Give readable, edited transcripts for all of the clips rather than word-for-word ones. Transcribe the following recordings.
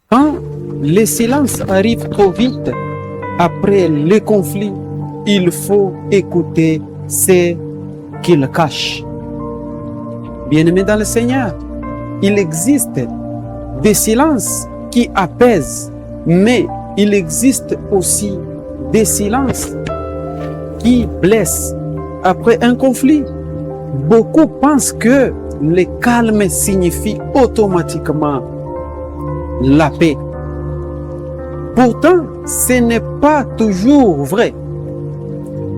Quand les silences arrivent trop vite, après les conflits, il faut écouter ce qu'ils cachent. Bien-aimés dans le Seigneur, il existe des silences qui apaisent, mais il existe aussi des silences qui blessent. Après un conflit, beaucoup pensent que le calme signifie automatiquement la paix. Pourtant, ce n'est pas toujours vrai.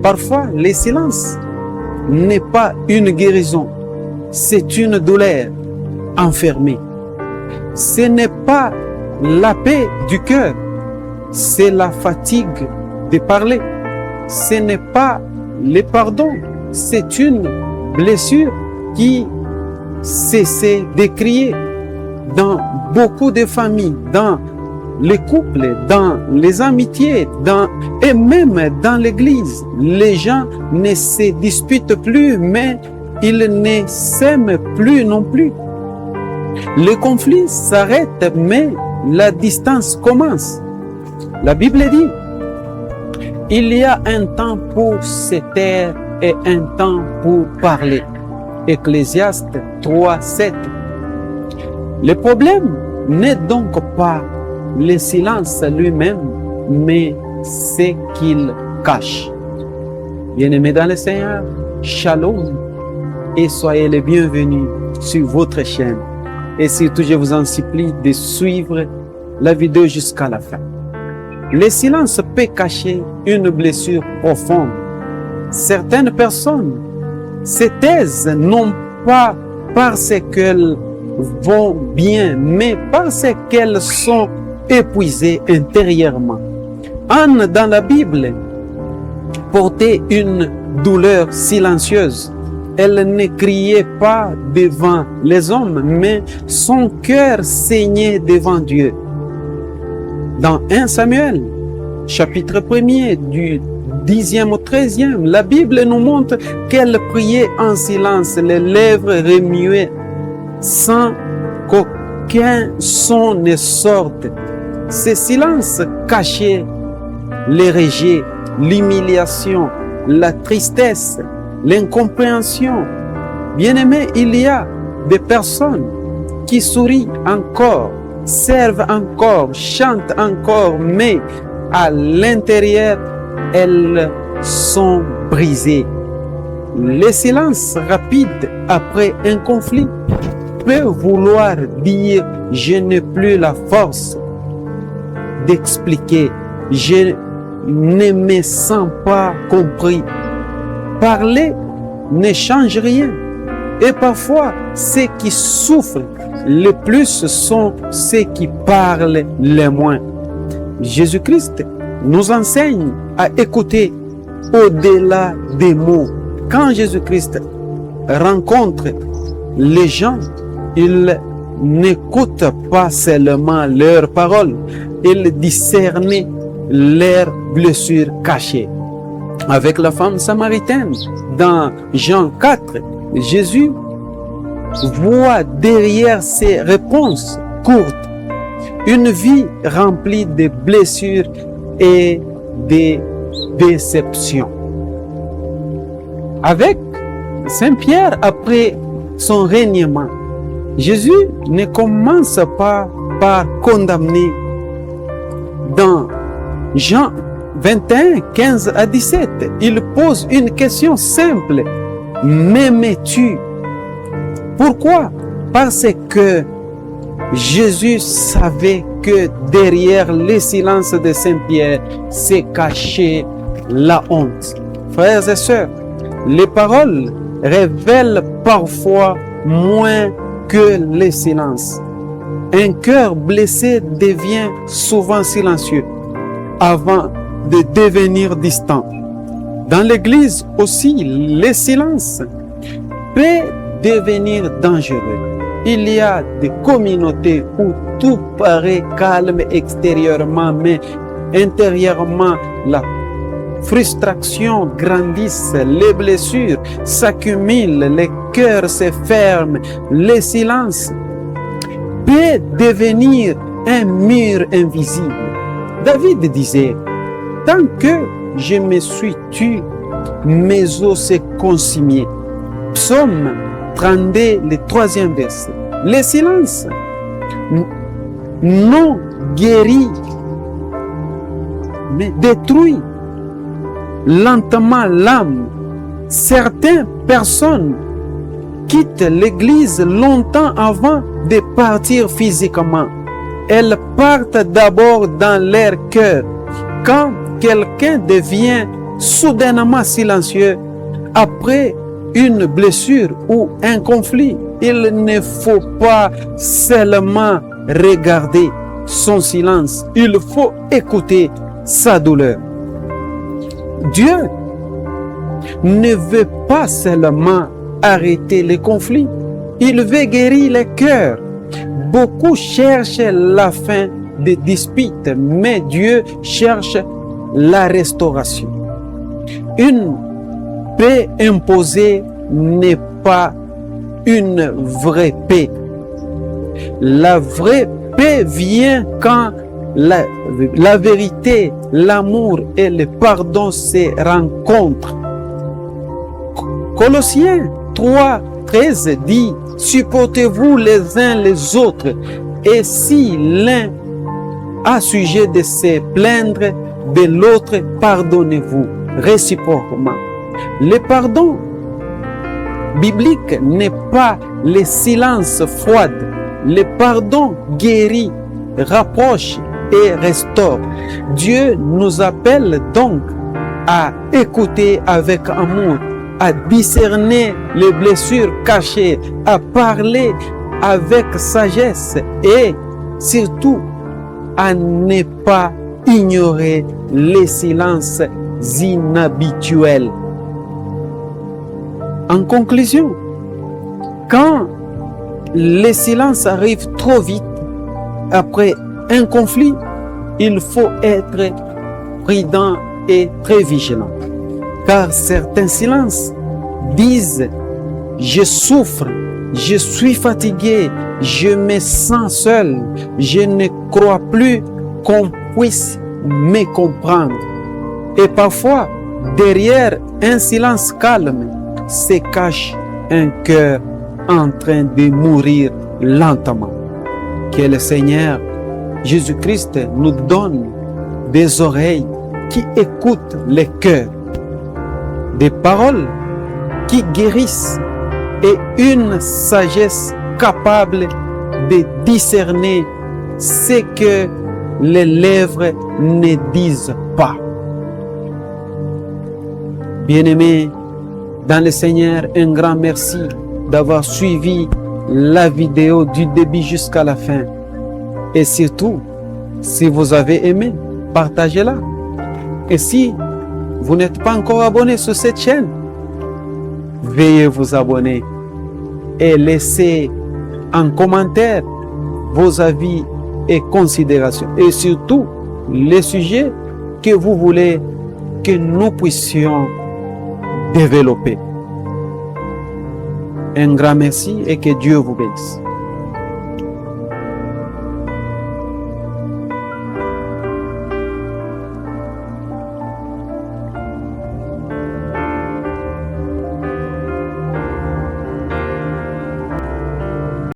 Parfois, le silence n'est pas une guérison, c'est une douleur enfermée. Ce n'est pas la paix du cœur, c'est la fatigue de parler. Ce n'est pas le pardon, c'est une blessure qui cesse de crier. Dans beaucoup de familles, dans les couples, dans les amitiés, et même dans l'église, les gens ne se disputent plus, mais ils ne s'aiment plus non plus. Le conflit s'arrête, mais la distance commence. La Bible dit, il y a un temps pour se taire et un temps pour parler. Ecclésiaste 3:7. Le problème n'est donc pas le silence lui-même, mais ce qu'il cache. Bien-aimés dans le Seigneur, shalom et soyez les bienvenus sur votre chaîne. Et surtout, je vous en supplie de suivre la vidéo jusqu'à la fin. Le silence peut cacher une blessure profonde. Certaines personnes se taisent non pas parce qu'elles vont bien, mais parce qu'elles sont épuisées intérieurement. Anne, dans la Bible, portait une douleur silencieuse. Elle ne criait pas devant les hommes, mais son cœur saignait devant Dieu. Dans 1 Samuel, chapitre 1er, du 10e au 13e, la Bible nous montre qu'elle priait en silence, les lèvres remuaient, sans qu'aucun son ne sorte. Ce silence cachait les rejets, l'humiliation, la tristesse, l'incompréhension. Bien-aimés, il y a des personnes qui sourient encore, servent encore, chantent encore, mais à l'intérieur, elles sont brisées. Le silence rapide après un conflit peut vouloir dire « je n'ai plus la force d'expliquer, je ne me sens pas compris ». Parler ne change rien. Et parfois, ceux qui souffrent le plus sont ceux qui parlent le moins. Jésus-Christ nous enseigne à écouter au-delà des mots. Quand Jésus-Christ rencontre les gens, il n'écoute pas seulement leurs paroles, il discerne leurs blessures cachées. Avec la femme samaritaine, dans Jean 4, Jésus voit derrière ses réponses courtes une vie remplie de blessures et de déceptions. Avec Saint-Pierre, après son règnement, Jésus ne commence pas par condamner. Dans Jean 21, 15 à 17, il pose une question simple. M'aimes-tu? Pourquoi? Parce que Jésus savait que derrière le silence de Saint-Pierre se cachait la honte. Frères et sœurs, les paroles révèlent parfois moins que le silence. Un cœur blessé devient souvent silencieux avant de devenir distant. Dans l'Église aussi, le silence peut devenir dangereux. Il y a des communautés où tout paraît calme extérieurement, mais intérieurement, la frustration grandit, les blessures s'accumulent, les cœurs se ferment. Le silence peut devenir un mur invisible. David disait, tant que je me suis tué, mes os se consumaient. Psaume 32, le 3e verset. Le silence non guérit, mais détruit lentement l'âme. Certaines personnes quittent l'église longtemps avant de partir physiquement. Elles partent d'abord dans leur cœur. Quand quelqu'un devient soudainement silencieux après une blessure ou un conflit, il ne faut pas seulement regarder son silence, il faut écouter sa douleur. Dieu ne veut pas seulement arrêter les conflits, il veut guérir les cœurs. Beaucoup cherchent la fin des disputes, mais Dieu cherche la restauration. Une paix imposée n'est pas une vraie paix. La vraie paix vient quand la vérité, l'amour et le pardon se rencontrent. Colossiens 3, 13 dit, supportez-vous les uns les autres, et si l'un a sujet de se plaindre de l'autre, pardonnez-vous réciproquement. Le pardon biblique n'est pas le silence froid. Le pardon guérit, rapproche et restaure. Dieu nous appelle donc à écouter avec amour, à discerner les blessures cachées, à parler avec sagesse et surtout à ne pas ignorer les silences inhabituels. En conclusion, quand le silence arrive trop vite après un conflit, il faut être prudent et très vigilant. Car certains silences disent « Je souffre, je suis fatigué, je me sens seul, je ne crois plus qu'on puisse me comprendre. » Et parfois, derrière un silence calme, se cache un cœur en train de mourir lentement. Que le Seigneur Jésus-Christ nous donne des oreilles qui écoutent les cœurs, des paroles qui guérissent et une sagesse capable de discerner ce que les lèvres ne disent pas. Bien-aimés, dans le Seigneur, un grand merci d'avoir suivi la vidéo du début jusqu'à la fin. Et surtout, si vous avez aimé, partagez-la. Et si vous n'êtes pas encore abonné sur cette chaîne, veuillez vous abonner et laissez en commentaire vos avis et considérations. Et surtout, les sujets que vous voulez que nous puissions développer. Un grand merci et que Dieu vous bénisse.